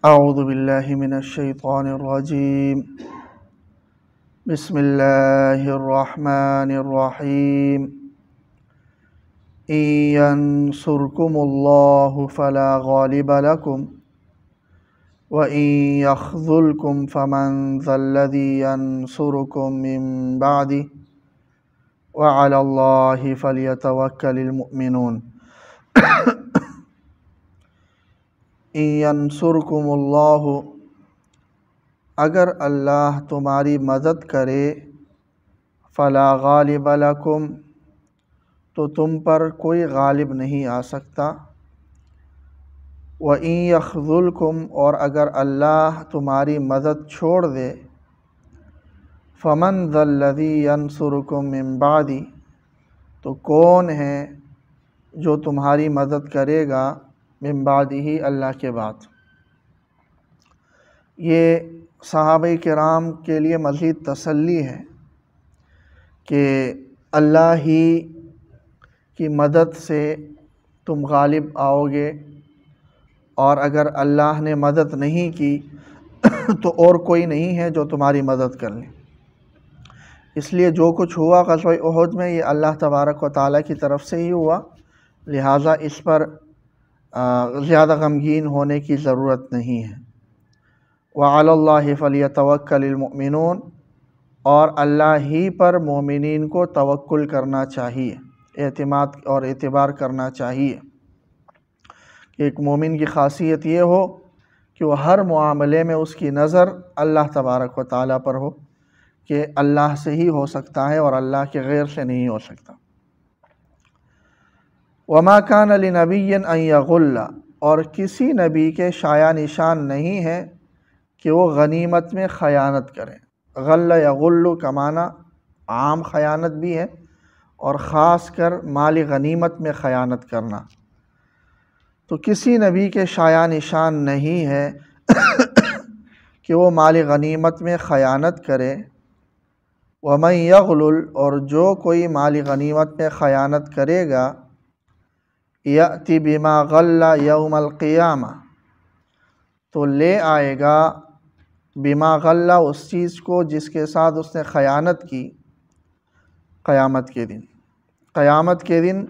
أعوذ بالله من الشيطان الرجيم. بسم الله الرحمن الرحيم. إن ينصركم الله فلا غالب لكم وإن يخذلكم فمن ذا الذي ينصركم من بعده وعلى الله فليتوكل المؤمنون. إن ينصركم الله، اگر اللہ تمہاری مدد کرے، فلا غالب لکم، تو تم پر کوئی غالب نہیں آ سکتا، وَإِن يَخْذُلْكُمْ، اور اگر اللہ تمہاری مدد چھوڑ دے، فَمَنْ ذَا الَّذِي يَنْصُرُكُمْ مِنْ بَعْدِ، تو کون ہے جو تمہاری مدد کرے گا من بعدہ، اللہ کے بعد۔ یہ صحابہ کرام کے لیے مزید تسلی ہے کہ اللہ ہی کی مدد سے تم غالب آؤ گے، اور اگر اللہ نے مدد نہیں کی تو اور کوئی نہیں ہے جو تمہاری مدد کر لے۔ اس لیے جو کچھ ہوا غزوہ احد میں، یہ اللہ تبارک و تعالیٰ کی طرف سے ہی ہوا، لہٰذا اس پر زیادہ غمگین ہونے کی ضرورت نہیں ہے۔ وَعَلَى اللَّهِ فَلْيَتَوَكَّلِ الْمُؤْمِنُونَ، اور اللہ ہی پر مومنین کو توکل کرنا چاہیے، اعتماد اور اعتبار کرنا چاہیے۔ کہ ایک مومن کی خاصیت یہ ہو کہ وہ ہر معاملے میں اس کی نظر اللہ تبارک و تعالیٰ پر ہو، کہ اللہ سے ہی ہو سکتا ہے اور اللہ کے غیر سے نہیں ہو سکتا۔ وَمَا كَانَ لِنَبِيٍّ أَن يَغُلَّ، اور کسی نبی کے شایع نشان نہیں ہے کہ وہ غنیمت میں خیانت کریں۔ غل یغل کا معنی عام خیانت بھی ہے، اور خاص کر مال غنیمت میں خیانت کرنا۔ تو کسی نبی کے شایع نشان نہیں ہے کہ وہ مال غنیمت میں خیانت کرے۔ وَمَن یغلل، اور جو کوئی مال غنیمت میں خیانت کرے گا، یأتی بما غل یوم القیامہ، تو لے آئے گا بما غل، اس چیز کو جس کے ساتھ اس نے خیانت کی، قیامت کے دن۔ قیامت کے دن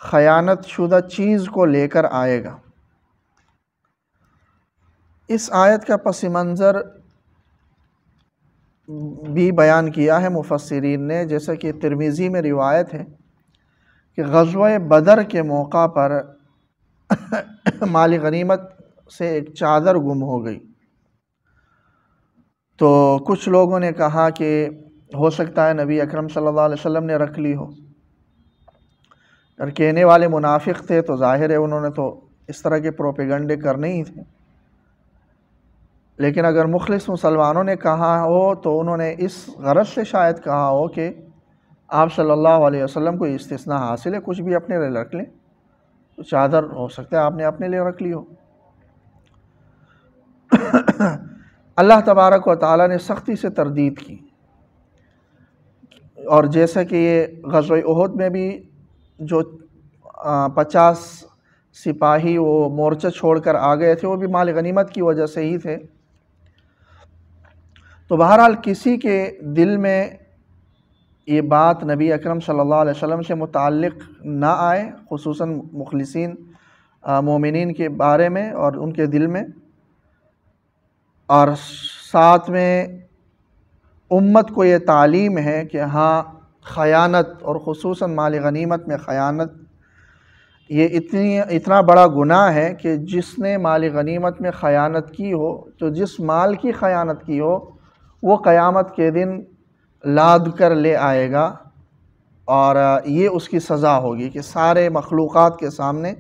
خیانت شدہ چیز کو لے کر آئے گا۔ اس آیت کا پس منظر بھی بیان کیا ہے مفسرین نے، جیسا کہ ترمذی میں روایت ہے کہ غزوہ بدر کے موقع پر مال غنیمت سے ایک چادر گم ہو گئی، تو کچھ لوگوں نے کہا کہ ہو سکتا ہے نبی اکرم صلی اللہ علیہ وسلم نے رکھ لی ہو۔ اور کہنے والے منافق تھے تو ظاہر ہے انہوں نے تو اس طرح کے پروپیگنڈے کرنے ہی تھے، لیکن اگر مخلص مسلمانوں نے کہا ہو تو انہوں نے اس غرض سے شاید کہا ہو کہ آپ صلی اللہ علیہ وسلم کو استثناء حاصل ہے، کچھ بھی اپنے لیے رکھ لیں، تو چادر ہو سکتا ہے آپ نے اپنے لیے رکھ لی ہو۔ اللہ تبارک و تعالیٰ نے سختی سے تردید کی، اور جیسا کہ یہ غزوہ احد میں بھی جو 50 سپاہی وہ مورچہ چھوڑ کر آ گئے تھے، وہ بھی مال غنیمت کی وجہ سے ہی تھے۔ تو بہرحال کسی کے دل میں یہ بات نبی اکرم صلی اللہ علیہ وسلم سے متعلق نہ آئے، خصوصاً مخلصین مومنین کے بارے میں اور ان کے دل میں، اور ساتھ میں امت کو یہ تعلیم ہے کہ ہاں خیانت، اور خصوصاً مال غنیمت میں خیانت، یہ اتنا بڑا گناہ ہے کہ جس نے مال غنیمت میں خیانت کی ہو، تو جس مال کی خیانت کی ہو وہ قیامت کے دن لاد کر لے آئے گا، اور یہ اس کی سزا ہوگی کہ سارے مخلوقات کے سامنے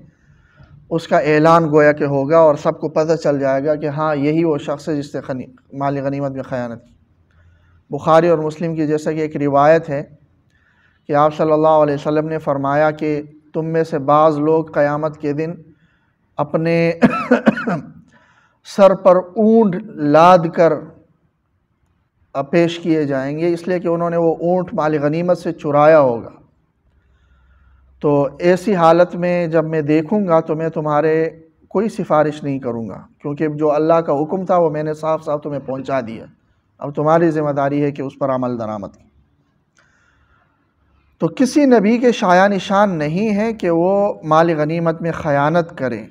اس کا اعلان گویا کہ ہوگا، اور سب کو پتہ چل جائے گا کہ ہاں یہی وہ شخص ہے جس نے مال غنیمت میں خیانت کی۔ بخاری اور مسلم کی جیسا کہ ایک روایت ہے کہ آپ صلی اللہ علیہ وسلم نے فرمایا کہ تم میں سے بعض لوگ قیامت کے دن اپنے سر پر اونٹ لاد کر پیش کیے جائیں گے، اس لیے کہ انہوں نے وہ اونٹ مال غنیمت سے چرایا ہوگا۔ تو ایسی حالت میں جب میں دیکھوں گا تو میں تمہارے کوئی سفارش نہیں کروں گا، کیونکہ جو اللہ کا حکم تھا وہ میں نے صاف صاف تمہیں پہنچا دیا، اب تمہاری ذمہ داری ہے کہ اس پر عمل درآمد کی۔ تو کسی نبی کے شایع نشان نہیں ہے کہ وہ مال غنیمت میں خیانت کرے،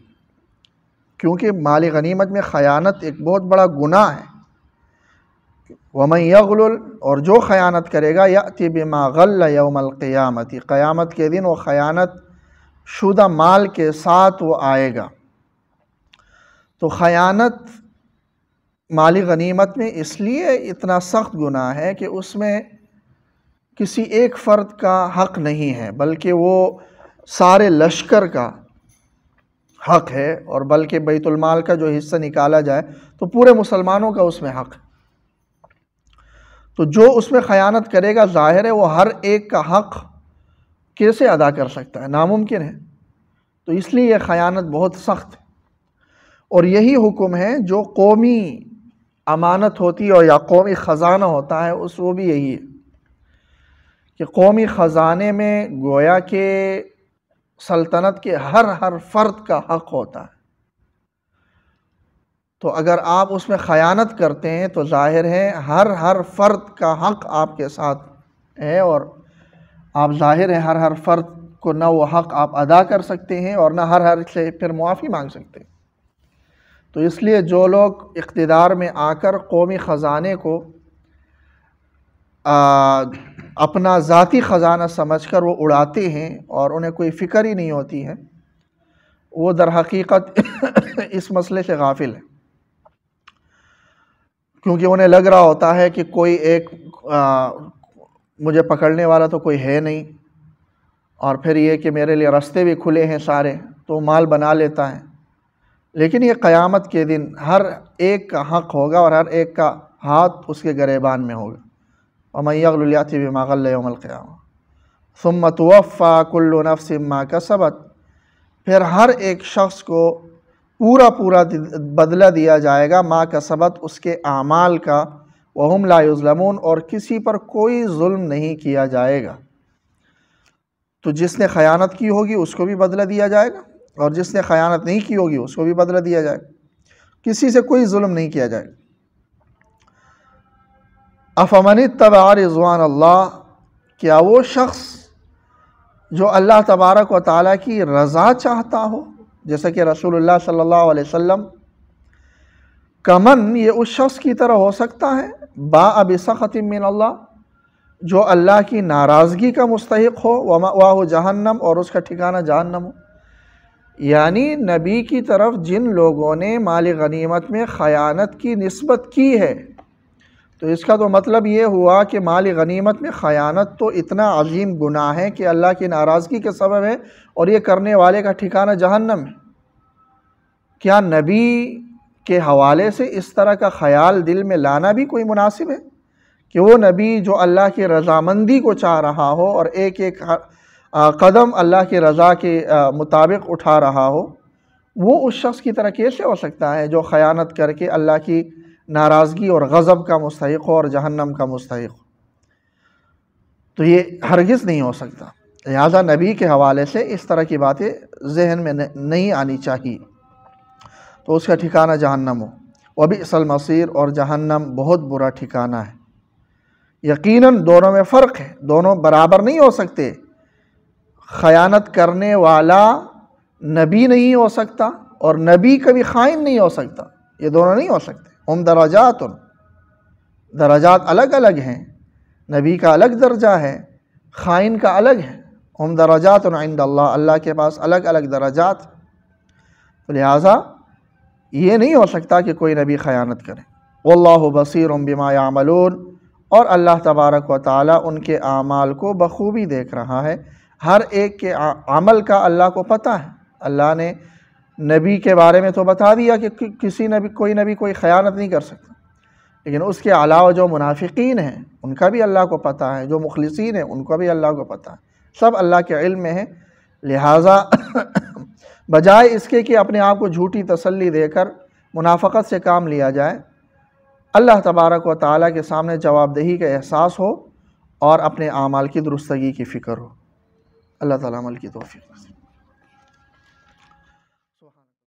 کیونکہ مال غنیمت میں خیانت ایک بہت بڑا گناہ ہے۔ وَمَن يَغْلُلْ، اور جو خیانت کرے گا، يَأْتِ بِمَا غَلَّ يَوْمَ الْقِيَامَةِ، قیامت کے دن وہ خیانت شدہ مال کے ساتھ وہ آئے گا۔ تو خیانت مالی غنیمت میں اس لیے اتنا سخت گناہ ہے کہ اس میں کسی ایک فرد کا حق نہیں ہے، بلکہ وہ سارے لشکر کا حق ہے، اور بلکہ بیت المال کا جو حصہ نکالا جائے تو پورے مسلمانوں کا اس میں حق ہے۔ تو جو اس میں خیانت کرے گا، ظاہر ہے وہ ہر ایک کا حق کیسے ادا کر سکتا ہے؟ ناممکن ہے۔ تو اس لیے یہ خیانت بہت سخت ہے، اور یہی حکم ہے جو قومی امانت ہوتی ہے اور یا قومی خزانہ ہوتا ہے، وہ بھی یہی ہے کہ قومی خزانے میں گویا کہ سلطنت کے ہر فرد کا حق ہوتا ہے۔ تو اگر آپ اس میں خیانت کرتے ہیں تو ظاہر ہے ہر فرد کا حق آپ کے ساتھ ہے، اور آپ ظاہر ہے ہر فرد کو نہ وہ حق آپ ادا کر سکتے ہیں اور نہ ہر سے پھر معافی مانگ سکتے ہیں۔ تو اس لیے جو لوگ اقتدار میں آ کر قومی خزانے کو اپنا ذاتی خزانہ سمجھ کر وہ اڑاتے ہیں اور انہیں کوئی فکر ہی نہیں ہوتی ہے، وہ در حقیقت اس مسئلے سے غافل ہے، کیونکہ انہیں لگ رہا ہوتا ہے کہ کوئی ایک مجھے پکڑنے والا تو کوئی ہے نہیں، اور پھر یہ کہ میرے لیے رستے بھی کھلے ہیں سارے، تو مال بنا لیتا ہے۔ لیکن یہ قیامت کے دن ہر ایک کا حق ہوگا اور ہر ایک کا ہاتھ اس کے گریبان میں ہوگا۔ وَمَن يَغْلُلْ يَأْتِ بِمَا غَلَّ يَوْمَ الْقِيَامَةِ ثُمَّ تُوَفَّى كُلُّ نَفْسٍ مَا كَسَبَتْ، پھر ہر ایک شخص کو پورا بدلہ دیا جائے گا، ما کسبت، اس کے اعمال کا، وَهُمْ لَا يُظْلَمُونَ، اور کسی پر کوئی ظلم نہیں کیا جائے گا۔ تو جس نے خیانت کی ہوگی اس کو بھی بدلہ دیا جائے گا، اور جس نے خیانت نہیں کی ہوگی اس کو بھی بدلہ دیا جائے گا، کسی سے کوئی ظلم نہیں کیا جائے گا۔ أَفَمَنِ اتَّبَعَ رِضْوَانَ اللَّهِ، کیا وہ شخص جو اللہ تبارک و تعالیٰ کی رضا چاہتا ہو، جیسا کہ رسول اللہ صلی اللہ علیہ وسلم، کمن، یہ اس شخص کی طرح ہو سکتا ہے، باء بسخط من اللہ، جو اللہ کی ناراضگی کا مستحق ہو، ومأواہ جہنم، اور اس کا ٹھکانہ جہنم ہو۔ یعنی نبی کی طرف جن لوگوں نے مال غنیمت میں خیانت کی نسبت کی ہے، تو اس کا تو مطلب یہ ہوا کہ مال غنیمت میں خیانت تو اتنا عظیم گناہ ہے کہ اللہ کی ناراضگی کے سبب ہے، اور یہ کرنے والے کا ٹھکانہ جہنم ہے۔ کیا نبی کے حوالے سے اس طرح کا خیال دل میں لانا بھی کوئی مناسب ہے کہ وہ نبی جو اللہ کی رضامندی کو چاہ رہا ہو اور ایک ایک قدم اللہ کی رضا کے مطابق اٹھا رہا ہو، وہ اس شخص کی طرح کیسے ہو سکتا ہے جو خیانت کر کے اللہ کی ناراضگی اور غضب کا مستحق ہو اور جہنم کا مستحق ہو؟ تو یہ ہرگز نہیں ہو سکتا۔ لہذا نبی کے حوالے سے اس طرح کی باتیں ذہن میں نہیں آنی چاہیے، تو اس کا ٹھکانہ جہنم ہو۔ وبئس المصیر، اور جہنم بہت برا ٹھکانہ ہے۔ یقیناً دونوں میں فرق ہے، دونوں برابر نہیں ہو سکتے۔ خیانت کرنے والا نبی نہیں ہو سکتا اور نبی کبھی خائن نہیں ہو سکتا، یہ دونوں نہیں ہو سکتے۔ ہم درجات، درجات الگ الگ ہیں، نبی کا الگ درجہ ہے، خائن کا الگ ہے۔ ہم درجات عند اللہ، اللہ کے پاس الگ الگ درجات، لہٰذا یہ نہیں ہو سکتا کہ کوئی نبی خیانت کرے۔ واللہ بصیر بما یعملون، اور اللہ تبارک و تعالیٰ ان کے اعمال کو بخوبی دیکھ رہا ہے، ہر ایک کے عمل کا اللہ کو پتہ ہے۔ اللہ نے نبی کے بارے میں تو بتا دیا کہ کوئی نبی کوئی خیانت نہیں کر سکتا، لیکن اس کے علاوہ جو منافقین ہیں ان کا بھی اللہ کو پتہ ہے، جو مخلصین ہیں ان کو بھی اللہ کو پتہ ہے، سب اللہ کے علم میں ہے۔ لہٰذا بجائے اس کے کہ اپنے آپ کو جھوٹی تسلی دے کر منافقت سے کام لیا جائے، اللہ تبارک و تعالیٰ کے سامنے جواب دہی کا احساس ہو اور اپنے اعمال کی درستگی کی فکر ہو۔ اللہ تعالیٰ عمل کی توفیق۔